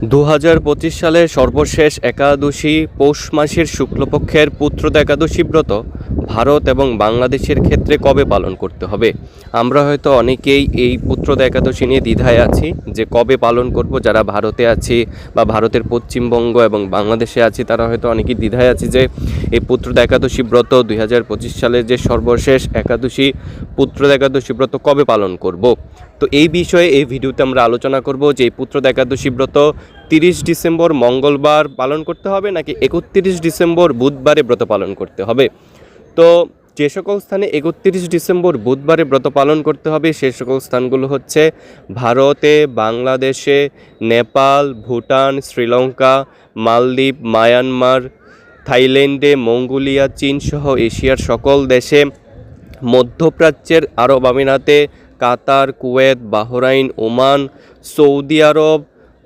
২০২৫ সালের সর্বশেষ একাদশী পৌষ মাসের শুক্লপক্ষের পুত্রদা একাদশী ব্রত ভারত এবং বাংলাদেশের ক্ষেত্রে কবে পালন করতে হবে? আমরা হয়তো অনেকেই এই পুত্রদা একাদশী নিয়ে দ্বিধায় আছি যে কবে পালন করব। যারা ভারতে আছি বা ভারতের পশ্চিমবঙ্গ এবং বাংলাদেশে আছি তারা হয়তো অনেকেই দ্বিধায় আছি যে এই পুত্রদা একাদশী ব্রত ২০২৫ সালের যে সর্বশেষ একাদশী পুত্রদা একাদশী ব্রত কবে পালন করব। তো এই বিষয়ে এই ভিডিওতে আমরা আলোচনা করব যে এই পুত্রদা একাদশী ব্রত 30 ডিসেম্বর মঙ্গলবার পালন করতে হবে নাকি 31 ডিসেম্বর বুধবারে ব্রত পালন করতে হবে। তো যে সকল স্থানে 31 ডিসেম্বর বুধবারে ব্রত পালন করতে হবে সে সকল স্থানগুলো হচ্ছে ভারতে, বাংলাদেশে, নেপাল, ভুটান, শ্রীলঙ্কা, মালদ্বীপ, মায়ানমার, থাইল্যান্ডে, মঙ্গোলিয়া, চীন সহ এশিয়ার সকল দেশে, মধ্যপ্রাচ্যের আরব আমিরাতে, কাতার, কুয়েত, বাহরাইন, ওমান, সৌদি আরব,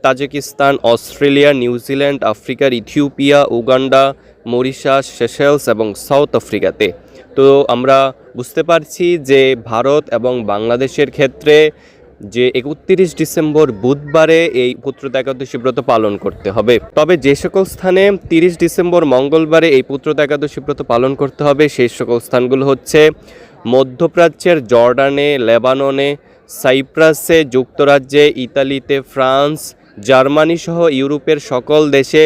তাজিকিস্তান, অস্ট্রেলিয়া, নিউজিল্যান্ড, আফ্রিকার ইথিওপিয়া, উগান্ডা, মরিশাস, সেশেলস এবং সাউথ আফ্রিকাতে। তো আমরা বুঝতে পারছি যে ভারত এবং বাংলাদেশের ক্ষেত্রে যে 31 ডিসেম্বর বুধবারে এই পুত্রদা একাদশী ব্রত পালন করতে হবে। তবে যে সকল স্থানে 30 ডিসেম্বর মঙ্গলবারে এই পুত্রদা একাদশী ব্রত পালন করতে হবে সেই সকল স্থানগুলো হচ্ছে মধ্যপ্রাচ্যের জর্ডানে, লেবাননে, সাইপ্রাসে, যুক্তরাজ্যে, ইতালিতে, ফ্রান্স, জার্মানি সহ ইউরোপের সকল দেশে,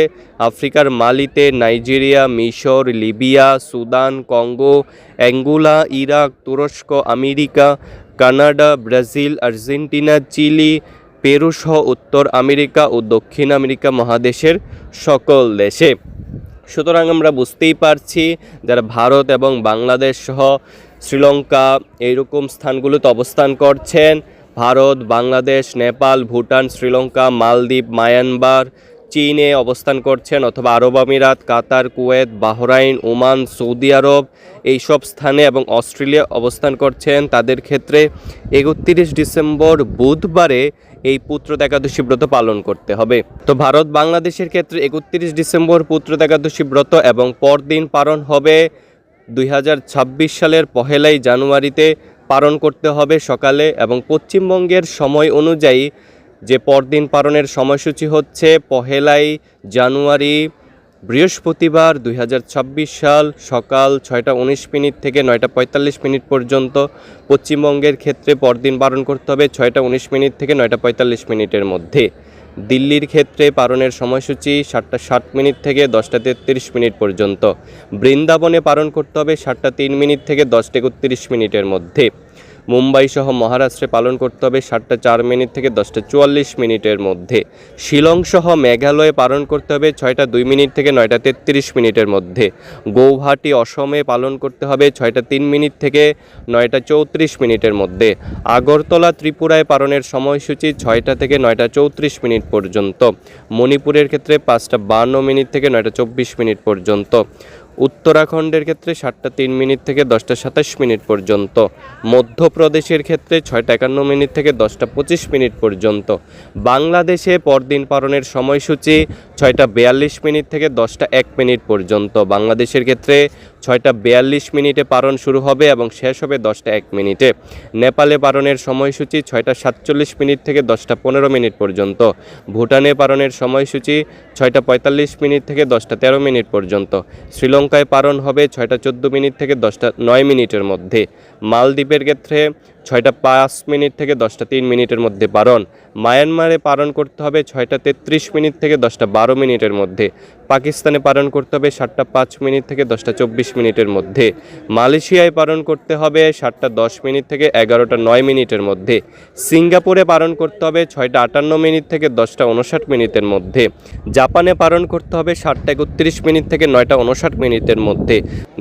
আফ্রিকার মালিতে, নাইজেরিয়া, মিশর, Libya, Sudan, Congo, Angola, Iraq, তুরস্ক, America, Canada, Brazil, Argentina, Chile, Peru সহ উত্তর আমেরিকা ও দক্ষিণ আমেরিকা মহাদেশের সকল দেশে। সুতরাং আমরা বুঝতেই পারছি যারা ভারত এবং বাংলাদেশ সহ শ্রীলঙ্কা এইরকম স্থানগুলোতে অবস্থান করছেন, ভারত, বাংলাদেশ, নেপাল, ভুটান, শ্রীলঙ্কা, মালদ্বীপ, মায়ানমার, চীনে অবস্থান করছেন অথবা আরব আমিরাত, কাতার, কুয়েত, বাহরাইন, ওমান, সৌদি আরব এইসব স্থানে এবং অস্ট্রেলিয়া অবস্থান করছেন, তাদের ক্ষেত্রে 31 ডিসেম্বর বুধবারে এই পুত্রদা একাদশী ব্রত পালন করতে হবে। তো ভারত বাংলাদেশের ক্ষেত্রে 31 ডিসেম্বর পুত্রদা একাদশী ব্রত এবং পরদিন পালন হবে 2026 সালের 1 জানুয়ারিতে পালন করতে হবে সকালে। এবং পশ্চিমবঙ্গের সময় অনুযায়ী যে পরদিন পালনের সময়সূচি হচ্ছে 1 জানুয়ারি বৃহস্পতিবার 2026 সাল সকাল 6:19 থেকে 9:45 পর্যন্ত। পশ্চিমবঙ্গের ক্ষেত্রে পরদিন পালন করতে হবে 6:19 থেকে 9:45 মধ্যে। দিল্লির ক্ষেত্রে পালনের সময়সূচি 7:07 থেকে 10:33 পর্যন্ত। বৃন্দাবনে পালন করতে হবে 7:03 থেকে 10:31 মধ্যে। মুম্বাই সহ মহারাষ্ট্রে পালন করতে হবে 7:04 থেকে 10:44 মধ্যে। শিলং সহ মেঘালয়ে পালন করতে হবে 6:02 থেকে 9:33 মধ্যে। গৌহাটি অসমে পালন করতে হবে 6:03 থেকে 9:34 মধ্যে। আগরতলা ত্রিপুরায় পালনের সময়সূচি 6টা থেকে 9:34 পর্যন্ত। মণিপুরের ক্ষেত্রে 5:52 থেকে 9:24 পর্যন্ত। উত্তরাখণ্ডের ক্ষেত্রে 7:03 থেকে 10:27 পর্যন্ত। মধ্যপ্রদেশের ক্ষেত্রে 6:51 থেকে 10:25 পর্যন্ত। বাংলাদেশে পরদিন পালনের সময়সূচি 6:42 থেকে 10:01 পর্যন্ত। বাংলাদেশের ক্ষেত্রে 6:42 পালন শুরু হবে এবং শেষ হবে 10:01। নেপালে পালনের সময়সূচি 6:47 থেকে 10:15 পর্যন্ত। ভুটানে পালনের সময়সূচি 6:45 থেকে 10:13 পর্যন্ত। শ্রীলঙ্কায় পালন হবে 6:14 থেকে 10:09 মধ্যে। মালদ্বীপের ক্ষেত্রে 6:05 থেকে 10:03 মধ্যে পালন। মায়ানমারে পালন করতে হবে 6:33 থেকে 10:12 মধ্যে। পাকিস্তানে পালন করতে হবে 7:05 থেকে 10:24 মধ্যে। মালয়েশিয়ায় পালন করতে হবে 7:10 থেকে 11:09 মধ্যে। সিঙ্গাপুরে পালন করতে হবে 6:58 থেকে 10:59 মধ্যে। জাপানে পালন করতে হবে 7:31 থেকে 9:59 মধ্যে।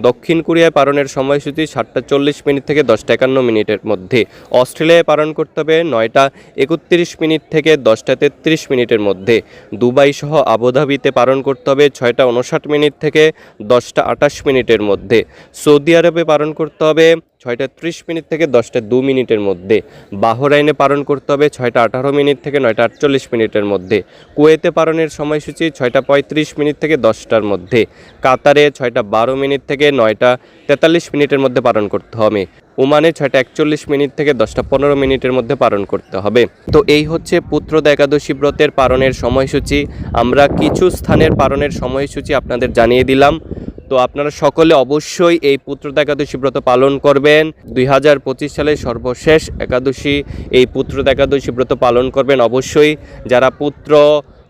দক্ষিণ কোরিয়ায় পালনের সময়সূচি 7:40 থেকে 10:51 মধ্যে। অস্ট্রেলিয়ায় পালন করতে হবে 9:31 থেকে 10:33 মধ্যে। দুবাই সহ আবুধাবিতে পালন করতে হবে 6:59 থেকে 10:28 মধ্যে। সৌদি আরবে পালন করতে হবে 6:30 থেকে 10:02 মধ্যে। বাহরাইনে পালন করতে হবে 6:18 থেকে 9:48 মধ্যে। কুয়েতে পালনের সময়সূচি 6:35 থেকে 10টার মধ্যে। কাতারে 6:12 থেকে 9:43 মধ্যে পালন করতে হবে। ওমানে 6:41 থেকে 10:15 মধ্যে পালন করতে হবে। তো এই হচ্ছে পুত্রদা একাদশী ব্রতের পালনের সময়সূচি। আমরা কিছু স্থানের পালনের সময়সূচি আপনাদের জানিয়ে দিলাম। তো আপনারা সকলে অবশ্যই এই পুত্রদা একাদশী ব্রত পালন করবেন। 2025 সালের সর্বশেষ একাদশী এই পুত্রদা একাদশী ব্রত পালন করবেন অবশ্যই। যারা পুত্র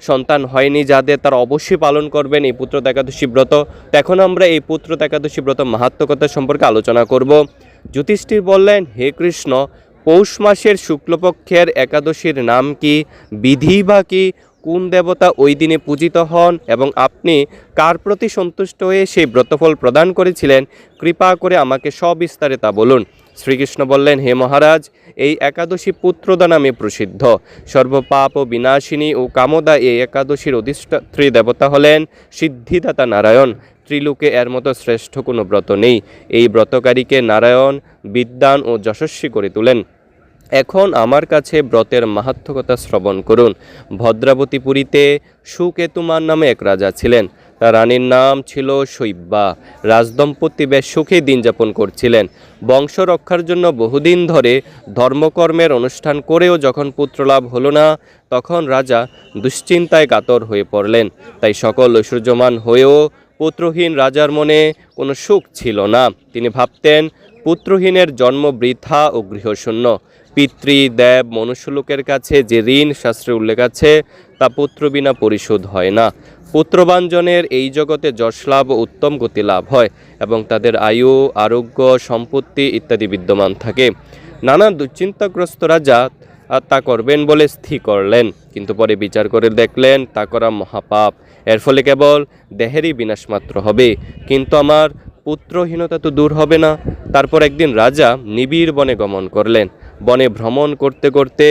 সন্তান হয়নি যাদের, তারা অবশ্যই পালন করবেন এই পুত্রদা একাদশী ব্রত। তো এখন আমরা এই পুত্রদা একাদশী ব্রত মাহাত্ম্যকথা সম্পর্কে আলোচনা করব। যুধিষ্ঠির বললেন, হে কৃষ্ণ, পৌষ মাসের শুক্লপক্ষের একাদশীর নাম কি, বিধি বা কি, কোন দেবতা ওই দিনে পূজিত হন এবং আপনি কার প্রতি সন্তুষ্ট হয়ে সেই ব্রতফল প্রদান করেছিলেন, কৃপা করে আমাকে সবিস্তারে তা বলুন। শ্রীকৃষ্ণ বললেন, হে মহারাজ, এই একাদশী পুত্রদা নামে প্রসিদ্ধ। সর্বপাপ ও বিনাশিনী ও কামদা এই একাদশীর অধিষ্ঠাত্রী দেবতা হলেন সিদ্ধিদাতা নারায়ণ। ত্রিলোকে এর মতো শ্রেষ্ঠ কোনো ব্রত নেই। এই ব্রতকারীকে নারায়ণ বিদ্বান ও যশস্বী করে তোলেন। এখন আমার কাছে ব্রতের মাহাত্ম্যকথা শ্রবণ করুন। ভদ্রাবতীপুরীতে সুকেতুমান নামে এক রাজা ছিলেন। তার রানীর নাম ছিল শৈব্যা। রাজদম্পতি বেশ সুখে দিন যাপন করছিলেন। বংশ রক্ষার জন্য বহুদিন ধরে ধর্মকর্মের অনুষ্ঠান করেও যখন পুত্রলাভ হলো না, তখন রাজা দুশ্চিন্তায় কাতর হয়ে পড়লেন। তাই সকল ঐশ্বর্যমান হয়েও পুত্রহীন রাজার মনে কোনো সুখ ছিল না। তিনি ভাবতেন, পুত্রহীনের জন্ম বৃথা ও গৃহশূন্য। পিতৃ দেব মনুষ্যলোকের কাছে যে ঋণ শাস্ত্রে উল্লেখ আছে তা পুত্র বিনা পরিশোধ হয় না। পুত্রবাঞ্জনের এই জগতে যশলাভ ও উত্তম গতি লাভ হয় এবং তাদের আয়ু, আরোগ্য, সম্পত্তি ইত্যাদি বিদ্যমান থাকে। নানা দুশ্চিন্তাগ্রস্ত রাজা তা করবেন বলে স্থির করলেন, কিন্তু পরে বিচার করে দেখলেন তা করা মহাপাপ। এর ফলে কেবল দেহেরই বিনাশ মাত্র হবে, কিন্তু আমার পুত্রহীনতা তো দূর হবে না। তারপর একদিন রাজা নিবিড় বনে গমন করলেন। বনে ভ্রমণ করতে করতে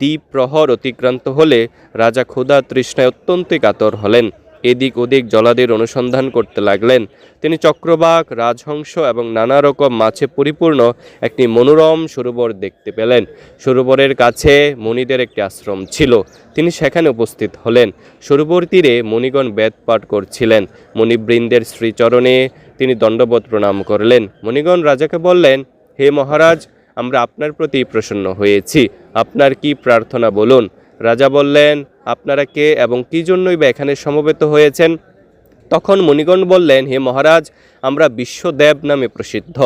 দ্বীপ প্রহর অতিক্রান্ত হলে রাজা ক্ষুধা তৃষ্ণায় অত্যন্তই কাতর হলেন। এদিক ওদিক জলাদের অনুসন্ধান করতে লাগলেন। তিনি চক্রবাক, রাজহংস এবং নানা রকম মাছে পরিপূর্ণ একটি মনোরম সরোবর দেখতে পেলেন। সরোবরের কাছে মুনিদের একটি আশ্রম ছিল। তিনি সেখানে উপস্থিত হলেন। সরোবর তীরে মুনিগণ বেদ পাঠ করছিলেন। মুনিবৃন্দের শ্রীচরণে তিনি দণ্ডবত প্রণাম করলেন। মুনিগণ রাজাকে বললেন, হে মহারাজ, আমরা আপনার প্রতি প্রসন্ন হয়েছি। আপনার কি প্রার্থনা বলুন। রাজা বললেন, আপনারা কে এবং কি জন্যই বা এখানে সমবেত হয়েছেন? তখন মুনিগণ বললেন, হে মহারাজ, আমরা বিশ্বদেব নামে প্রসিদ্ধ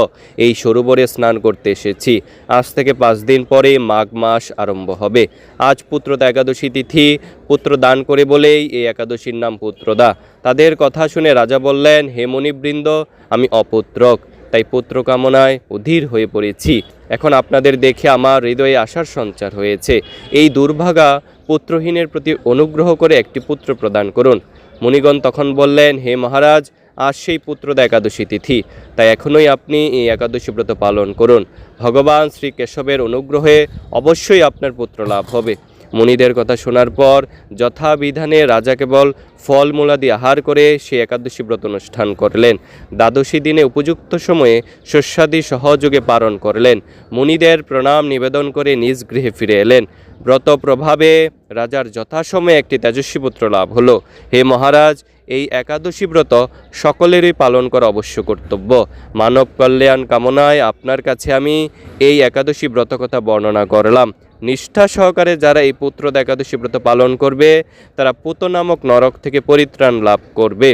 এই সরোবরে স্নান করতে এসেছি। আজ থেকে 5 দিন পরে মাঘ মাস আরম্ভ হবে। আজ পুত্রদা একাদশী তিথি। পুত্র দান করে বলেই এই একাদশীর নাম পুত্রদা। তাদের কথা শুনে রাজা বললেন, হে মুনিবৃন্দ, আমি অপুত্রক, তাই পুত্র কামনায় অধীর হয়ে পড়েছি। এখন আপনাদের দেখে আমার হৃদয়ে আশার সঞ্চার হয়েছে। এই দুর্ভাগা পুত্রহীনের প্রতি অনুগ্রহ করে একটি পুত্র প্রদান করুন। মুনিগণ তখন বললেন, হে মহারাজ, আজ সেই পুত্রদা একাদশী তিথি, তাই এখনই আপনি এই একাদশী ব্রত পালন করুন। ভগবান শ্রী কেশবের অনুগ্রহে অবশ্যই আপনার পুত্র লাভ হবে। মুনিদের কথা শোনার পর যথাবিধানে রাজা কেবল ফলমূলাদি আহার করে সে একাদশী ব্রত অনুষ্ঠান করলেন। দ্বাদশী দিনে উপযুক্ত সময়ে শস্যাদি সহযোগে পালন করলেন। মুনিদের প্রণাম নিবেদন করে নিজ গৃহে ফিরে এলেন। ব্রত প্রভাবে রাজার যথাসময়ে একটি তেজস্বী পুত্র লাভ হলো। হে মহারাজ, এই একাদশী ব্রত সকলেরই পালন করা অবশ্য কর্তব্য। মানব কল্যাণ কামনায় আপনার কাছে আমি এই একাদশী ব্রত কথা বর্ণনা করলাম। নিষ্ঠা সহকারে যারা এই পুত্রদা একাদশী ব্রত পালন করবে তারা পুত নামক নরক থেকে পরিত্রাণ লাভ করবে।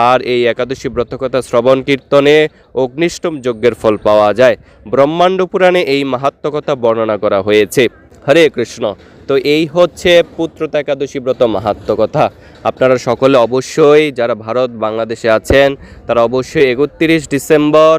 আর এই একাদশী ব্রতকথা শ্রবণ কীর্তনে অগ্নিষ্টম যজ্ঞের ফল পাওয়া যায়। ব্রহ্মাণ্ড পুরাণে এই মাহাত্ম্যকথা বর্ণনা করা হয়েছে। হরে কৃষ্ণ। তো এই হচ্ছে পুত্রদা একাদশী ব্রত মাহাত্ম্যকথা। আপনারা সকলে অবশ্যই যারা ভারত বাংলাদেশে আছেন তারা অবশ্যই 31 ডিসেম্বর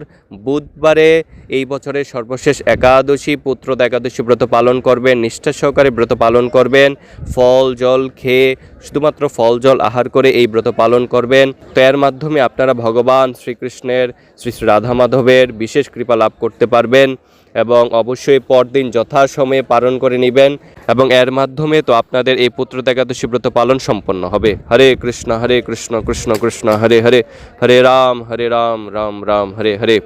বুধবারে এই বছরের সর্বশেষ একাদশী পুত্রদা একাদশী ব্রত পালন করবেন। নিষ্ঠা সহকারে ব্রত পালন করবেন। ফল জল খেয়ে, শুধুমাত্র ফল জল আহার করে এই ব্রত পালন করবেন। তো এর মাধ্যমে আপনারা ভগবান শ্রীকৃষ্ণের, শ্রী শ্রী রাধা মাধবের বিশেষ কৃপা লাভ করতে পারবেন এবং অবশ্যই পরদিন যথাসময়ে পালন করে নেবেন এবং এর মাধ্যমে তো আপনাদের এই পুত্রদা একাদশী ব্রত পালন সম্পন্ন হবে। হরে কৃষ্ণ কৃষ্ণ কৃষ্ণ হরে হরে, হরে রাম রাম রাম হরে হরে।